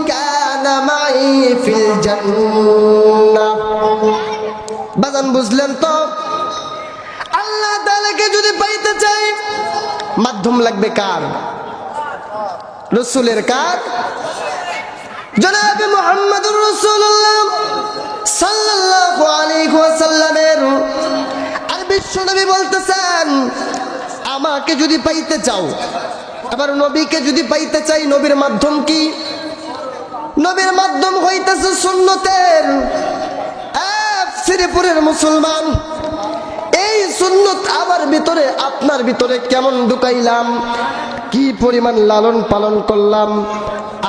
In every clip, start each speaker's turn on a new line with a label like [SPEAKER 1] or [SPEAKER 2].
[SPEAKER 1] কানা মাই ফিল জান্নাহ। বাজান বুঝলেন তো, আল্লাহ তাআলাকে যদি পাইতে চাই মাধ্যম লাগবে কার? রাসূলের। কার? জনাবে মুহাম্মদুর রাসূলুল্লাহ সাল্লাল্লাহু আলাইহি ওয়াসাল্লামের। আর বিশ্বনবী বলতেছেন, আমাকে যদি পাইতে চাও, আবার নবীকে যদি পাইতে চাই, নবীর মাধ্যম কি? নবীর মাধ্যম হইতেছে সুন্নতের। শ্রীপুরের মুসলমান, এই সুন্নত আমার ভিতরে আপনার ভিতরে কেমন ঢুকাইলাম, কি পরিমাণ লালন পালন করলাম।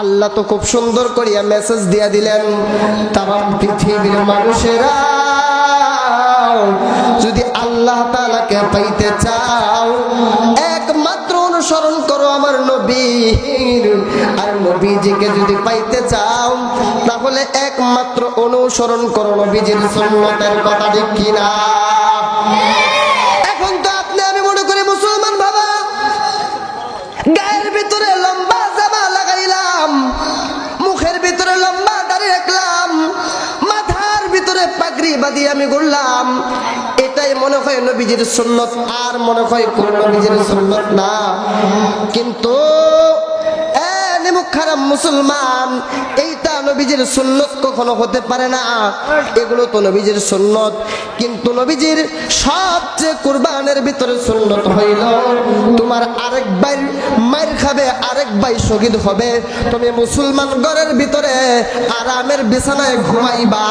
[SPEAKER 1] আল্লাহ তো খুব সুন্দর করিয়া মেসেজ দিয়া দিলেন, তামাম পৃথিবীর মানুষেরা যদি আল্লাহ তাআলাকে পাইতে চাও, একমাত্র অনুসরণ করো আমার নবীর। আর নবীজিকে যদি পাইতে চাও, তাহলে একমাত্র অনুসরণ করো নবীজির সুন্নতের। কথা ঠিক কিনা? এখন তো আপনি আমি মনে করি মুসলমান বাবা, গায়ের ভিতরে লম্বা জামা লাগাইলাম, মুখের ভিতরে লম্বা দাড়ি রাখলাম, মাথার ভিতরে পাগড়ি বাঁধি আমি ঘুরলাম, এটাই মনে হয় নবীজির সুন্নত, আর মনে হয় কোন নবীজির সুন্নত না। কিন্তু খারাপ মুসলমান, এইটা নবীজির সুন্নত কখনো হতে পারে না। এগুলো তো নবীজির সুন্নত, কিন্তু নবীজির সবচেয়ে কুরবানের ভিতরে সুন্নত হইল, তোমার আরেক ভাই মার খাবে, আরেক ভাই শহীদ হবে, তুমি মুসলমান ঘরের ভিতরে আরামের বিছানায় ঘুমাইবা।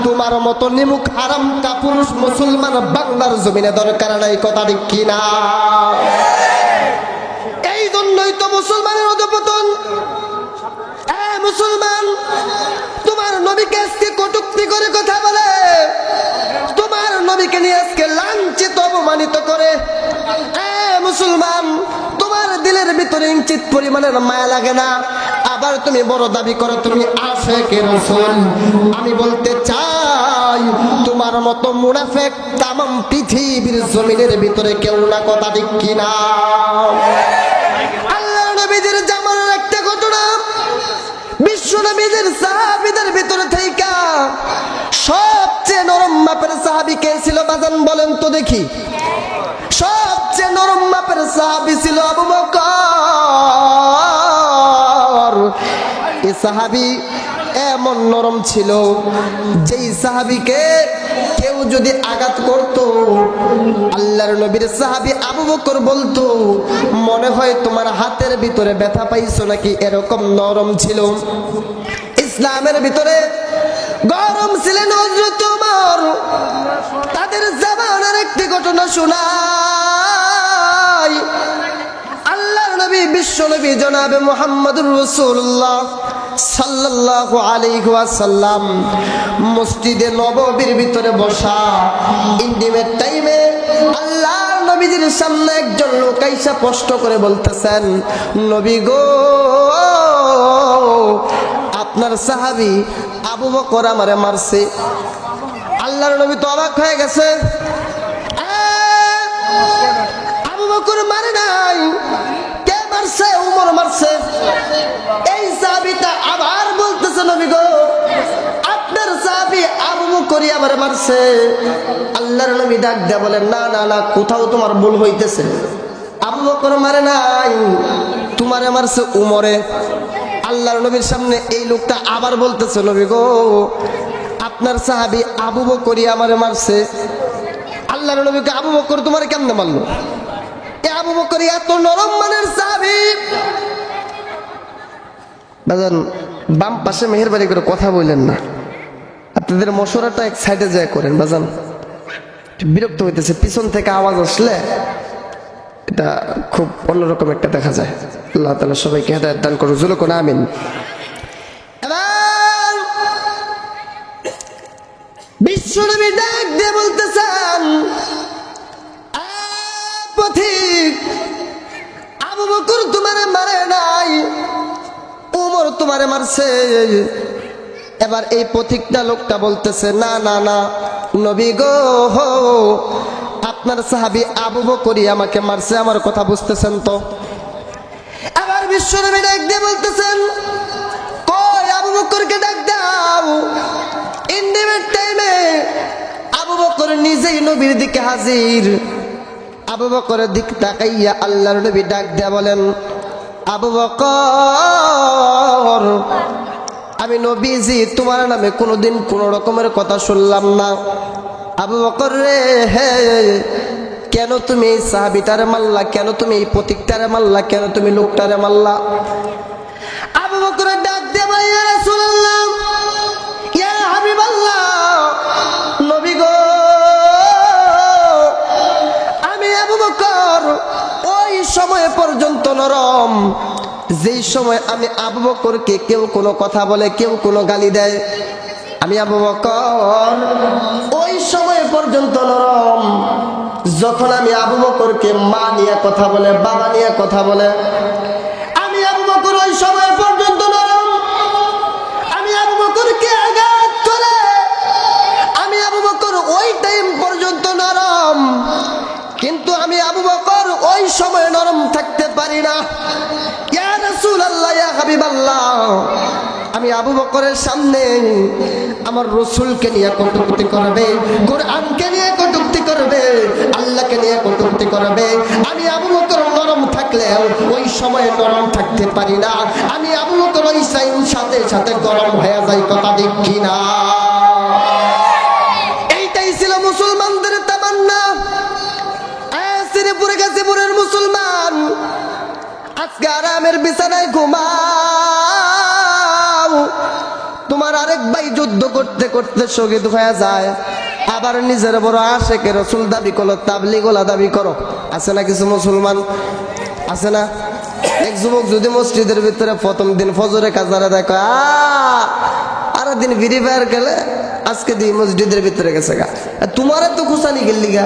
[SPEAKER 1] তোমার মতো নিমুখ হারাম কাপুরুষ মুসলমান বাংলার জমিনে দরকার নাই। কথা ঠিক কিনা? এই জন্যই তো মুসলমানের অধঃপতন। মুসলমান, তোমার নবীকে আজকে কটূক্তি করে কথা বলে, তোমার নবীকে নিয়ে আজকে লাঞ্ছিত অপমানিত করে। মুসলমান, তোমার দিলের ভিতরে ইঞ্চিত পরিমাণের মায়া লাগে না, আবার তুমি বড় দাবি করো তুমি আশিকে রাসূল। আমি বলতে চাই, তোমার মতো মুনাফিক তামাম পৃথিবীর জমিনের ভিতরে কেউ না। কথা ঠিক কিনা? আল্লাহ নবীজির জামানার একটা ঘটনা, বিশ্ব নবীজির সাহাবীদের ভিতরে থেকে সবচেয়ে নরম মাপের সাহাবী কে ছিল বাজান বলেন তো দেখি? সবচেয়ে নরম মাপের সাহাবী ছিল আবু বকর। এই সাহাবী এমন নরম ছিল, যেই সাহাবীকে কেউ যদি আঘাত করত, আল্লাহর নবীর সাহাবী আবু বকর বলতো, মনে হয় তোমার হাতের ভিতরে ব্যথা পাইছো নাকি, এরকম নরম ছিল। ইসলামের ভিতরে গরম ছিলেন হযরত ওমর। তাদের জামানার একটি ঘটনা শোনাই। আল্লাহর নবী বিশ্ব নবী জনাবে মুহাম্মদুর রাসূলুল্লাহ সাল্লাল্লাহু আলাইহি ওয়াসাল্লাম মসজিদে নববীর ভিতরে বসা, ইন্টিমেট টাইমে আল্লাহর নবীজির সামনে একজন লোক আইসা স্পষ্ট করে বলতেছেন, নবী গো, আপনার সাহাবী আবু বকর আমারে মারছে। আল্লাহর নবী তো অবাক হয়ে গেছে, আবু বকর মারে নাই, কে মারছে? ওমর মারছে। এই সাহাবীটা আবার বলতেছে, নবী গো, আপনার সাহাবী আবু বকরই আমারে মারছে। আল্লাহর নবী ডাক দেয়া বলেন, না না না, কোথাও তোমার ভুল হইতেছে, আবু বকর মারে নাই, তোমারে মারছে ওমরে। আল্লাহর নবীর সামনে এই লোকটা আবার বলতেছে, নবী গো, আপনার সাহাবী আবু বকরই আমারে মারছে। আল্লাহর নবীকে, আবু বকর তোমার কেমনে মারলো? এ আবু বকর এত নরম মানের সাহাবী। বাজান, বাম পাশে মেহেরবানি করে কথা বললেন না, আপনাদের মশলাটা এক সাইডে যায় করেন বাজান, বিরক্ত হইতেছে। পিছন থেকে আওয়াজ আসলে এটা খুব অন্যরকম একটা দেখা যায়। আল্লাহ তাআলা সবাইকে হেদায়েত দান করুন, জোরে কোন আমিন। বিশ্বনবী ডাক দিয়ে বলতেছেন, পথিক, আবু বকর তোমারে মারে নাই, ওমর তোমারে মারছে। এবার এই পথিকটা লোকটা বলতেছে, না না না নবী গো, আপনার সাহাবী আবু বকরই আমাকে মারছে, আমার কথা বুঝতেছেন তো? আবার বিশ্বনবী ডাক দিয়ে বলতেছেন, কই যেই নবীর দিকে হাজির, আবু বকরের দিক তাকাইয়া আল্লাহর নবী ডাক দেয়া বলেন, আবু বকর, আমি নবীজি তোমার নামে কোনোদিন কোন রকমের কথা শুনলাম না। আবু বকর রে, হে, কেন তুমি এই সাহাবীটারে মারলা? কেন তুমি এই প্রতীকটারে মারলা? কেন তুমি লোকটারে মারলা? আবু বকর ডাক দিয়ে বলে, ইয়া রাসূলুল্লাহ, ইয়া হাবিবাল্লাহ, নবী গো, আমি আবু বকর ওই সময় পর্যন্ত নরম, যেই সময় আমি আবু বকরকে কেউ কোনো কথা বলে, কেউ কোনো গালি দেয়, আমি আবু বকর ওই সময় পর্যন্ত নরম, যখন আমি আবু বকরকে মা নিয়ে কথা বলে, বাবা নিয়ে কথা বলে, আমি আবু বকর ওই সময় পর্যন্ত নরম। আমি আবু বকরকে আঘাত করে, আমি আবু বকর ওই টাইম পর্যন্ত নরম, কিন্তু আমি আবু বকর ওই সময় নরম থাকতে পারি না। ইয়া রাসূলুল্লাহ, ইয়া হাবিবাল্লাহ, আমি আবু বকরের সামনে আমার রসুলকে নিয়ে কটূক্তি করবে, কোরআনকে নিয়ে কটূক্তি করবে, আল্লাহকে নিয়ে কটূক্তি করবে, আমি আবু বকর নরম থাকলেও ওই সময় নরম থাকতে পারি না। আমি আবু বকর ওই সাথে সাথে গরম হয়ে যাই, কথা ঠিক কিনা? এইটাই ছিল মুসলমানদের তামান্না। শ্রীপুরে গাজীপুরের মুসলমান আজকে আরামের বিছানায় ঘুমাও, তোমার আরেক ভাই যুদ্ধ করতে করতে শহীদ হয়ে যায়, আবার নিজের বড় আশেকে রসুল দাবি করো, তাবলিগওয়ালা দাবি করো। আছে না কিছু মুসলমান? আছে না? এক যুবক যদি মসজিদের ভিতরে প্রথম দিন ফজরে কাজারে দেখো, আর দিন ফ্রি ফায়ার খেলে, আজকে দিন মসজিদের ভিতরে গেছে গা, তোমার তো খুশানি গেলি গা।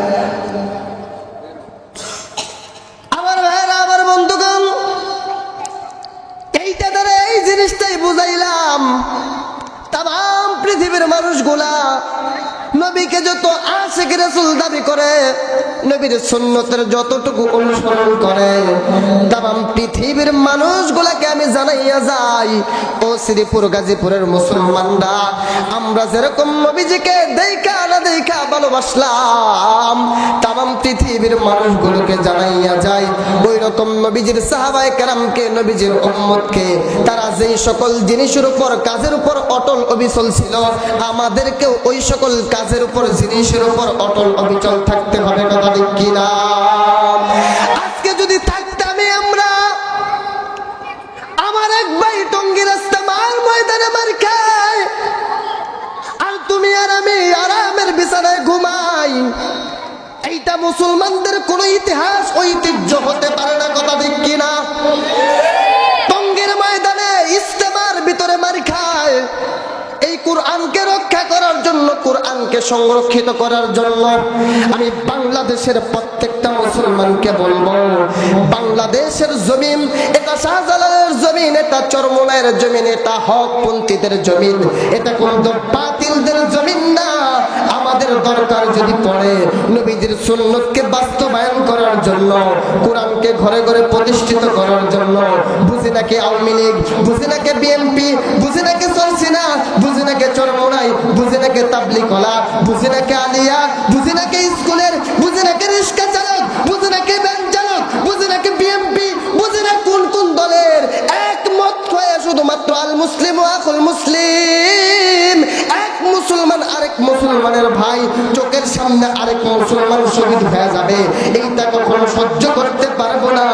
[SPEAKER 1] আমার ভাইরা, আমার বন্ধুগণ, এইটা দ্বারা এই জিনিসটাই বুঝাইলাম, তাম পৃথিবীর মানুষগুলা নবীকে যত আশিক রাসূল দাবি করে, নবীর সুন্নতের যতটুকু অনুসরণ করে, তাম পৃথিবীর মানুষগুলাকে আমি জানাইয়া যাই, ও শ্রীপুর গাজীপুরের মুসলমানরা, আমরা যেরকম নবীজিকে দেখা না দেখা ভালোবাসলাম, তাম পৃথিবীর মানুষগুলোকে জানাইয়া যাই, ওই রকম নবীজির সাহাবায়ে কেরামকে, নবীজির উম্মতকে, তারা যেই সকল জিনিসের উপর, কাজের উপর অটল অবিচল ছিল, আমাদেরকেও ওই সকল কাজের উপর, জিনিসের উপর অটল অবিচল থাকতে হবে, কথা ঠিক কিনা? আজকে যদি থাকতামই আমরা, আমার এক ভাই টঙ্গী রাস্তা মার ময়দানে মার খায়, আর তুমি আর আমি আরামের বিছানায় ঘুমাই, এইটা মুসলমানদের কোন ইতিহাস ঐতিহ্য হতে পারে না, কথা ঠিক কিনা? টঙ্গীর ময়দানে ইস্তেমার ভিতরে মার খায়, এই কোরআনকে রক্ষা করার জন্য, কোরআনকে সংরক্ষিত করার জন্য আমি বাংলাদেশের প্রত্যেকটা মুসলমানকে বলবো, বাংলাদেশের জমিন এটা শাহজালালের জমিন, এটা চরমোনাইয়ের জমিন, এটা হকপন্থীদের জমিন, এটা কোন বাতিলদের জমিন না। আমাদের দরকার যদি পড়ে নবীজির সুন্নতকে বাস্তবায়ন করার জন্য, কোরআনকে ঘরে ঘরে প্রতিষ্ঠিত করার জন্য, বুঝি নাকি আওয়ামী লীগ, বুঝি নাকি বিএনপি, বুঝি নাকি চলছি না, বুঝি নাকি চরমোনাই, বুঝি নাকি তাবলিগওয়ালা, বুঝি নাকি আলিয়া, বুঝি নাকি স্কুলের, বুঝি নাকি রিক্সা চালক, বুঝি নাকি ভ্যান চালক, বুঝি নাকি বিএনপি, বুঝি না কোন কোন দলের, একমত হয়ে শুধুমাত্র আল মুসলিম ও আকুল মুসলিম, এক মুসলমান আরেক মুসলমানের ভাই, চোখের সামনে আরেক মুসলমান শহীদ হয়ে যাবে, এইটা কখনো সহ্য করতে পারবো না।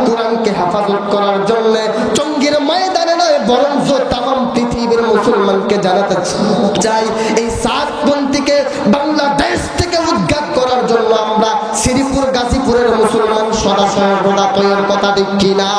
[SPEAKER 1] কোরআনকে হেফাজত করার জন্য টঙ্গীর ময়দানে নয়, বরং তাম পৃথিবীর মুসলমানকে জানাতে চাই, এই সাতপন্থীকে বাংলাদেশ থেকে উদ্ধার করার জন্য আমরা শ্রীপুর গাজীপুরের মুসলমান সদা সর্বদা তৈরির, কথা ঠিক কিনা?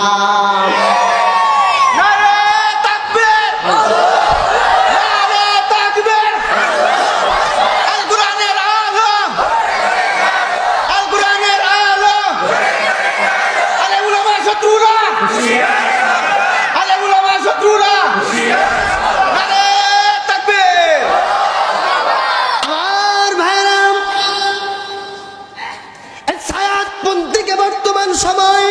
[SPEAKER 1] সময়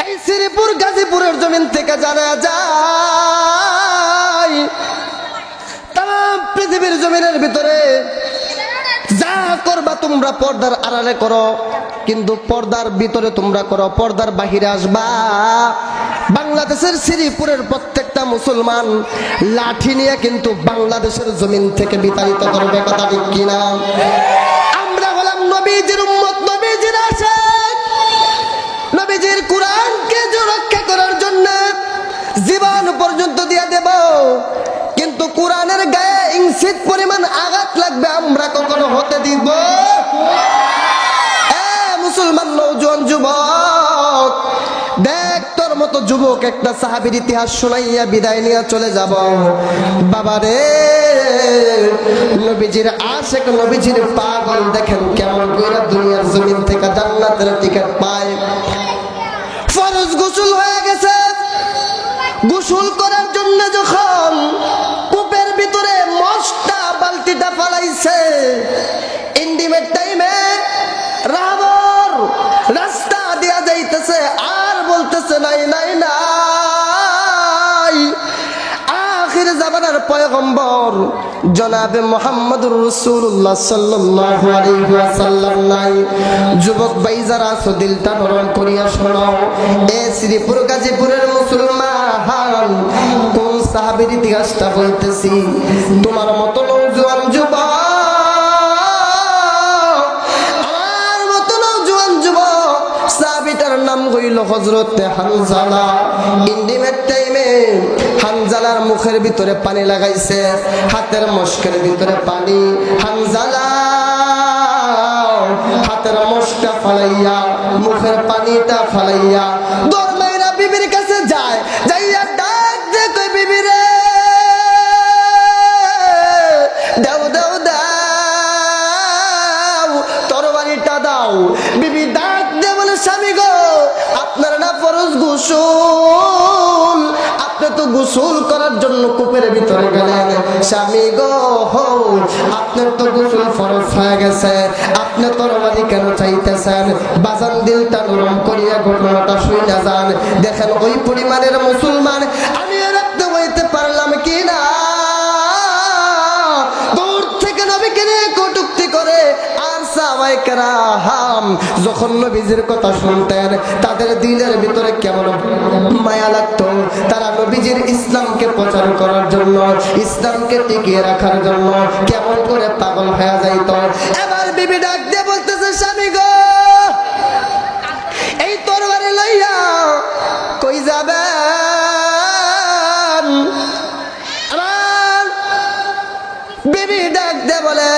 [SPEAKER 1] এই শ্রীপুর গাজীপুরের জমিন থেকে জানা যায়, তাম পৃথিবীর জমিনের ভিতরে যা করবা তোমরা পর্দার আড়ালে করো, কিন্তু পর্দার ভিতরে তোমরা করো, পর্দার বাহিরে আসবা। বাংলাদেশের শ্রীপুরের প্রত্যেকটা মুসলমান লাঠি নিয়ে কিন্তু বাংলাদেশের জমিন থেকে বিতাড়িত করবে, কথা ঠিক কিনা? আমরা হলাম নবীজির উম্মত, নবীজির আশিক। নবীজির কোরআনকে রক্ষা করার জন্য জীবন পর্যন্ত দিয়ে দেব, কিন্তু কোরআনের গায়ে ইঞ্চিত পরিমাণ আঘাত লাগবে আমরা কখনো হতে দিব? মুসলমান নওজোয়ান যুবক, দেখ তোর মতো যুবক একটা সাহাবীর ইতিহাস শোনাইয়া বিদায় নিয়ে চলে যাব। বাবারে, নবীজির আশিক, নবীজির পাগল, দেখেন কেমন করে দুনিয়ার জমিন থেকে জান্নাতের টিকিট পায়। ফরজ গোসল হয়ে গেছে, গোসল করার জন্য যখন কূপের ভিতরে মশটা বালতিটা ফালাইছে, ইন্ডিমের টাইমে রাবর রাস্তা দিয়া যাইতেছে আর বলতেছে নাই নাই নাই। আখির জামানার পয়গম্বর জনাবে মুহাম্মদুর রাসূলুল্লাহ সাল্লাল্লাহু আলাইহি ওয়াসাল্লাম নাই। যুবক ভাই যারা আছো, দিলটা নরম করিয়া শোনো। এ শ্রীপুর গাজীপুরের মুসলমান, কোন সাহাবীর ইতিহাসটা বলতেছি। তোমার মতো নওজোয়ান যুবক, আমার মতো নওজোয়ান যুবক, সাহাবীটার নাম হইল হযরতে হানজালা। ইন্ডিমের টাইমে হানজালার মুখের ভিতরে পানি লাগাইছে, হাতের মশকের ভিতরে পানি। হানজালা হাতের মশকা ফালাইয়া, মুখের পানিটা ফালাইয়া দৌড় মাইরা বিবির কাছে যায়, যাইয়া ডাক দে, কই বিবি রে, দাও দাও দাও, তরবারিটা দাও। বিবি ডাক দে বলে, স্বামী গো, আপনার না ফরজ গোসল, আপনি তো গোসল করার জন্য কূপের ভিতরে গেলেন। স্বামী গো, আপনার তো গোসল ফরজ হয়ে গেছে, আপনি তরবারি কেন চাইতেছেন? বাজান দিলটা নরম করিয়া ঘটনাটা শুনে যান। দেখেন ওই পরিমাণের মুসলমান আমি রাখতে বইতে পারলাম কি না। দূর থেকে নবীকে নিয়ে কটূক্তি করে। আর সাহাবায়ে কেরাম যখন নবীজির কথা শুনতেন, তাদের দিলের ভিতরে কেমন মায়া লাগতো। তারা নবীজির ইসলামকে প্রচার করার জন্য, ইসলামকে টিকিয়ে রাখার জন্য কেমন করে পাগল হয়ে যাইত। এবার বিবি ডাক দিয়ে বলতেছে, স্বামী গো, এই তরবারি লইয়া কই যাবেন? আমার বিবি ডাক দিয়ে বলে,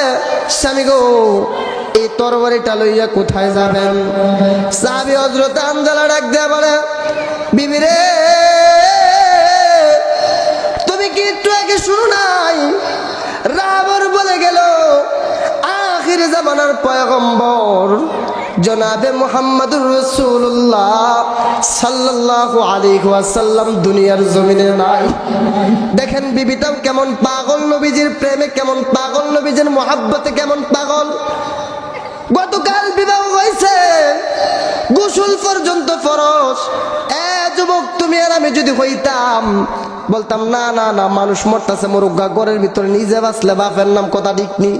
[SPEAKER 1] স্বামী গো, এই তরবারিটা লইয়া কোথায় যাবেন? সাহাবী হযরত হানজালা ডাক দিয়ে বলে, বিবি রে, তুমি কি একটু আগে শুনো নাই? রাবর বলে গেল আখির জামানার পয়গম্বর জনাবে মুহাম্মদুর রাসূলুল্লাহ সাল্লাল্লাহু আলাইহি ওয়াসাল্লাম দুনিয়ার জমিনে নাই। দেখেন বিবিটাও কেমন পাগল, নবীজির প্রেমে কেমন পাগল, নবীজির মহব্বতে কেমন পাগল। গতকাল বিবাহ হয়েছে, গোসল পর্যন্ত ফরজ। যুবক, তুমি আর আমি যদি হইতাম, বলতাম না না না, মানুষ মরতেছে মরুগা, ঘরের ভিতরে নিজে বাঁচলে বাপের নাম, কথা ঠিক নি?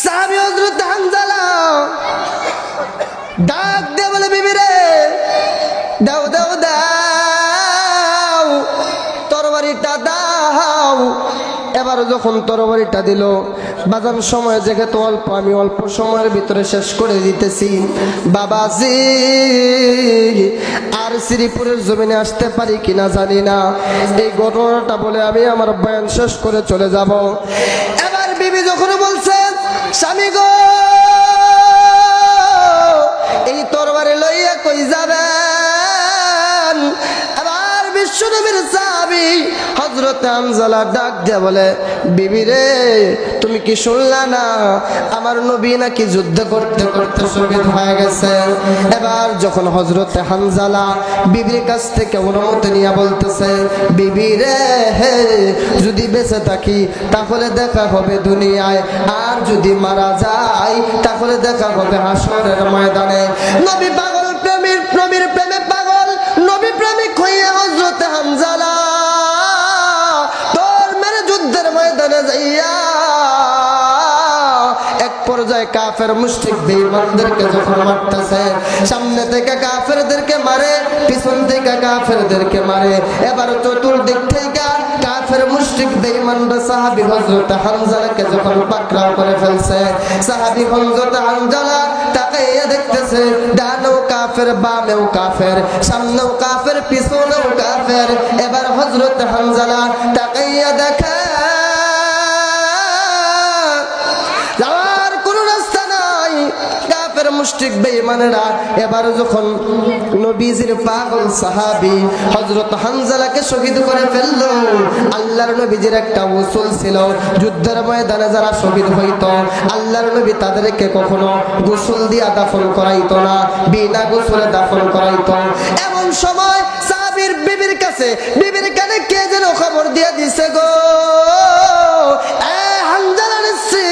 [SPEAKER 1] সাহাবী হযরত হানজালা ডাক দিয়ে বলে, বিবি রে, দাও দাও দাও, তরবারিটা দাও। এবার যখন তরবারিটা দিল, বাজান সময় যেহেতু অল্প, আমি অল্প সময়ের ভিতরে শেষ করে দিতেছি। বাবাজি, আর শ্রীপুরের জমিনে আসতে পারি কিনা জানি না। এই ঘটনাটা বলে আমি আমার বয়ান শেষ করে চলে যাব। এবার বিবি যখন বলছে, স্বামী গো, এই তরবারি লইয়া কই যাবেন? এবার বিশ্বনবীর সাহাবী হযরত হানজালা ডাক দিয়ে বলে, বিবি রে, তুমি কি শুনলা না? আমার নবী নাকি যুদ্ধ করতে করতে শহীদ হয়ে গেছে। এবার যখন হযরত হানজালা বিবির কাছ থেকে অনুমতি নিয়ে বলতেছে, বিবি রে, যদি বেঁচে থাকি তাহলে দেখা হবে দুনিয়ায়, আর যদি মারা যাই তাহলে দেখা হবে হাসরের ময়দানে। নবী পাগল, প্রেমীর নবীর প্রেমে পাগল, নবী প্রেমিক হইয়া পরে কাফের মুশরিক বেঈমানদেরকে যখন মারতেছে, সামনে থেকে কাফেরদেরকে মারে, পিছন থেকে কাফেরদেরকে মারে, এবার চতুর্দিক থেকে কাফের মুশরিক বেঈমানরা সাহাবী হযরত হামজালাকে যখন পাকড়াও করে ফেলছে, সাহাবী হযরত হামজালা তাকাইয়া দেখতেছে, ডানেও কাফের, বামেও কাফের, সামনেও কাফের, পিছনেও কাফের। এবার হযরত হামজালা তাকাইয়া দেখে যাওয়ার কোনো রাস্তা নাই, কাফের মুশরিক বেঈমানেরা এবার যখন নবীজির পাগল সাহাবী হযরত হামজালাকে শহীদ করে ফেললো, আল্লাহর নবীজির একটা উসুল ছিল, যুদ্ধের ময়দানে যারা শহীদ হইতো আল্লাহর নবী তাদেরকে কখনো গোসল দিয়া দাফন করাইতো না, বিনা গোসলে দাফন করাইতো। এমন সময় সাহাবীর বিবির কাছে, বিবির কানে কে যেন খবর দিয়ে দিছে, গো হামজালা নিশ্চি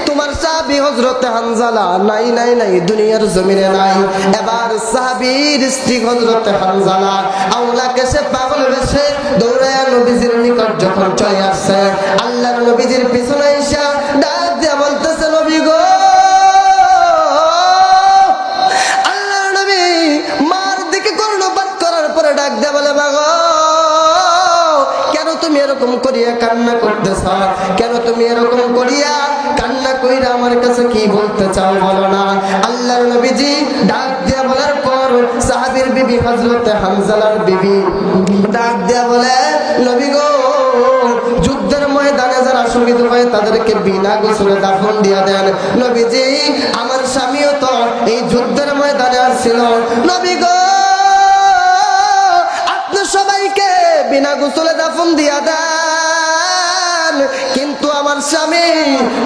[SPEAKER 1] তোমার সাহাবী হযরত হামজালা নাই নাই নাই, দুনিয়ার জমিনে নাই। এবার সাহাবীর স্ত্রী হযরত হামজালা আওলাকে সে পাগল বেশে দৌড়ায়া নবীজির নিকট যখন চলে আসছে, আল্লাহর নবীজির পিছনে এসে ডাক দিয়ে বলতেছে, নবী গো, আল্লাহর নবী মার দিকে কর্ণপাত করার পরে ডাক দিয়ে বলে, বাগো কেন তুমি এরকম করিয়া কান্না করতেছ, কেন তুমি এরকম করিয়া কান্না কইরা আমার কাছে কি বলতে চাও বলো না। আল্লাহর নবীজি ডাক দিয়া বলার পর সাহাবীর বিবি হযরত হামজালার বিবি ডাক দিয়া বলে, নবী গো, যুদ্ধের ময়দানে যারা শহীদ হয় তাদেরকে বিনা গোসলে দাফন দিয়া দেন। নবীজি আমার স্বামীও তো এই যুদ্ধের ময়দানে আসছিল, নবী গো আপনি সবাইকে বিনা গোসলে দাফন দিয়া দেন, কিন্তু আমার স্বামী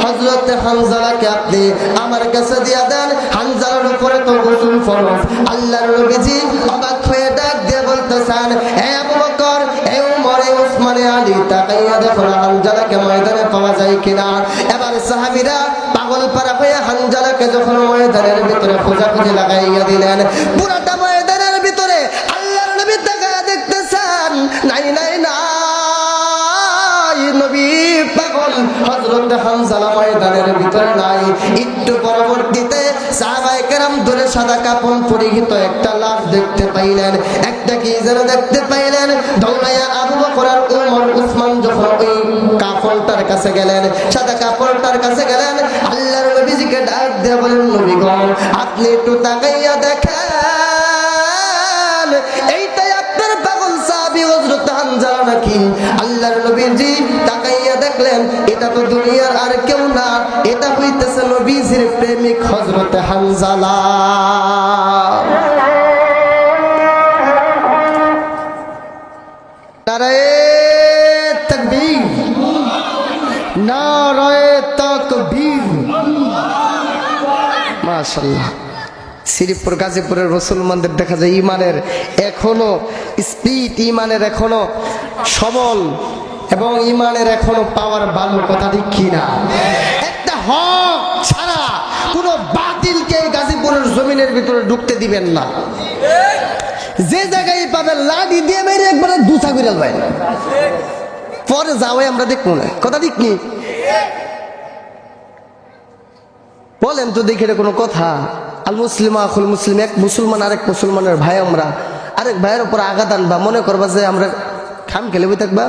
[SPEAKER 1] হযরত হামজালাকে আপনি আমার কাছে দিয়া দেন, হামজালার উপরে তো গোসল ফরজ। আল্লাহর নবীজি অবাক হয়ে ডাক দিয়ে বলতেছেন, হে আবু বকর, হে উমর, হে উসমান, হে আলী, তাকাইয়া দেখো হামজালাকে ময়দানে পাওয়া যায় কিনা। এবার সাহাবীরা পাগল পারা হয়ে হামজালাকে যখন ময়দানের ভিতরে খোঁজাখুঁজি লাগাইয়া দিলেন, পুরাটা ময়দানের ভিতরে আল্লাহর নবী তাকাইয়া দেখতেছেন, নাই নাই নাই, নবী পাগল হযরত হামজালা ময়দানের ভিতরে নাই। একটু পরবর্তীতে সাহাবায়ে কেরাম ধরে সাদা কাপড় পরিহিত একটা লাশ দেখতে পাইলেন, একটা কি যেন দেখতে পাইলেন। দৌড়াইয়া আবু বকর আর উমর উসমান যখন ওই কাপড়টার কাছে গেলেন, সাদা কাপড়টার কাছে গেলেন, আল্লাহর নবীজিকে ডাক দিয়ে বলেন, নবী গো আপনি একটু তাকাইয়া দেখেন, এইটাই আপনার পাগল সাহাবী হযরত হামজালা নাকি? আল্লাহর নবীজি তাকাইয়া দেখলেন, এটা তো দুনিয়ার আর কেউ না, এটা হইতেছে নবীজির প্রেমিক হযরত হামজালা। নারায়ে তাকবীর, নারায়ে তাকবীর, মাশাআল্লাহ। শ্রীপুর গাজীপুরের মুসলমানদের দেখা যায় ইমানের এখনো স্পিড, ইমানের এখনো সবল এবং ইমানের এখনো পাওয়ার ভালো, কথা ঠিক কিনা? একটা হক ছাড়া কোনো বাতিলকে গাজীপুরের জমিনের ভিতরে ঢুকতে দিবেন না। যে জায়গায় পাবেন লাঠি দিয়ে মেরে একবারে দুসা করে দেবেন, পরে যাওয়াই আমরা দেখবো না, কথা ঠিক নি? বলেন তো দেখে কোনো কথা? আল মুসলিম আখুল মুসলিম, এক মুসলমান আরেক মুসলমানের ভাই, আমরা আরেক ভাইয়ের উপর আঘাত আনবা, মনে করবা যে আমরা খাম খেলে বই থাকবা।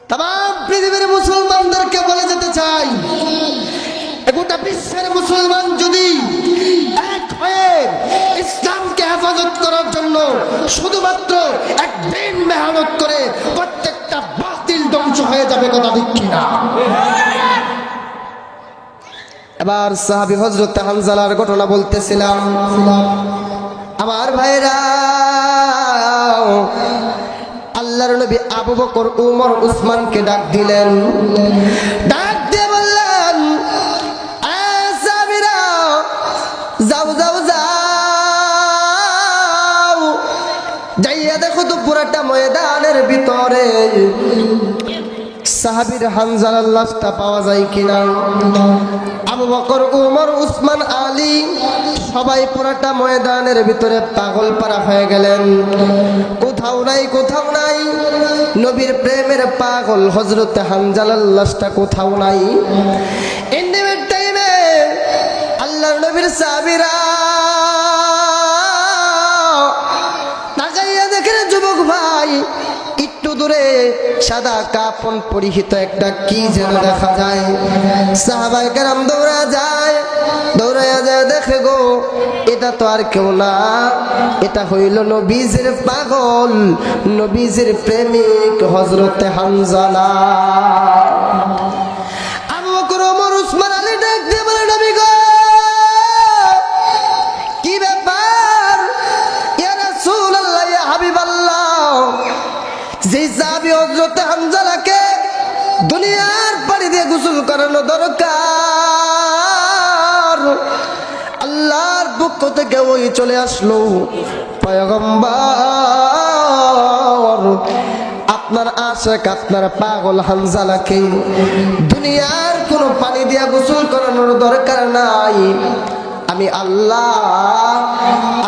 [SPEAKER 1] তাম পৃথিবীর মুসলমানদেরকে বলে যেতে চাই, গোটা বিশ্বের মুসলমান যদি এক হয়ে ইসলামকে হেফাজত করার জন্য শুধুমাত্র একদিন মেহনত করে, প্রত্যেকটা বাতিল ধ্বংস হয়ে যাবে, কথা ঠিক কিনা? এবার সাহাবী হযরত হামজালার ঘটনা বলতেছিলাম। আমার ভাইরা, আল্লাহর নবী আবু বকর, উমর, উসমানকে ডাক দিলেন, ডাক দিয়ে বললেন, সাহাবীরা যাও যাও যাও, যাইয়া দেখো তো পুরাটা ময়দানের ভিতরে সাহাবীর হামজালার লাশটা পাওয়া যায় কিনা। আবু বকর, উমর, উসমান, আলী সবাই পুরাটা ময়দানের ভিতরে পাগল পারা হয়ে গেলেন। কোথাও নাই, কোথাও নাই নবীর প্রেমের পাগল হযরত হানজালার লাশটা কোথাও নাই। ইন্ডিমের টাইমে আল্লাহর নবীর সাহাবীরা তাকাইয়া দেখেন যুবক ভাই একটু দূরে সাদা কাপড় পরিহিত একটা কি যেন দেখা যায়। সাহাবায়ে কেরাম দৌড়া যায়, দৌড়াইয়া যায় দেখে গো এটা তো আর কেউ না, এটা হইল নবীজির পাগল, নবীজির প্রেমিক হযরতে হানজালা। আবু বকর, ওমর, উসমান, আলী ডাক দিয়ে বলে নবী গো কি ব্যাপার? ইয়া রাসূলুল্লাহ, ইয়া হাবিবাল্লাহ, যে সাহাবী হযরত হানজালাকে দুনিয়ার পানি দিয়ে গোসল করানো দরকার, আল্লাহর পক্ষ থেকে ওই চলে আসলো পয়গম্বর, আপনার আশিক, আপনার পাগল হানজালাকে দুনিয়ার কোনো পানি দিয়ে গোসল করানোর দরকার নাই। আমি আল্লাহ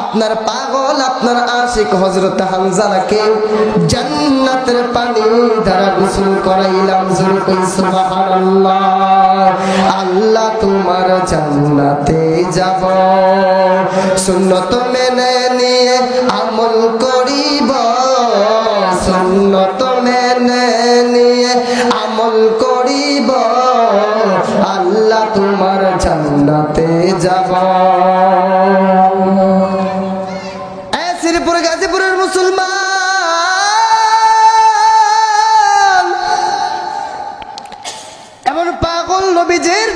[SPEAKER 1] আপনার পাগল, আপনার আশিক হযরত হানজালাকে জান্নাতের পানি দ্বারা গোসল করাইলাম। জোরে কই সুবহানাল্লাহ। আল্লাহ তোমার জান্নাতে যাব, সুন্নত মেনে নিয়ে আমল করিব, সুন্নত মেনে নিয়ে আমল করিব, আল্লাহ তোমার জান্নাতে যাব। শ্রীপুর গাজীপুরের মুসলমান এমন পাগল নবীজির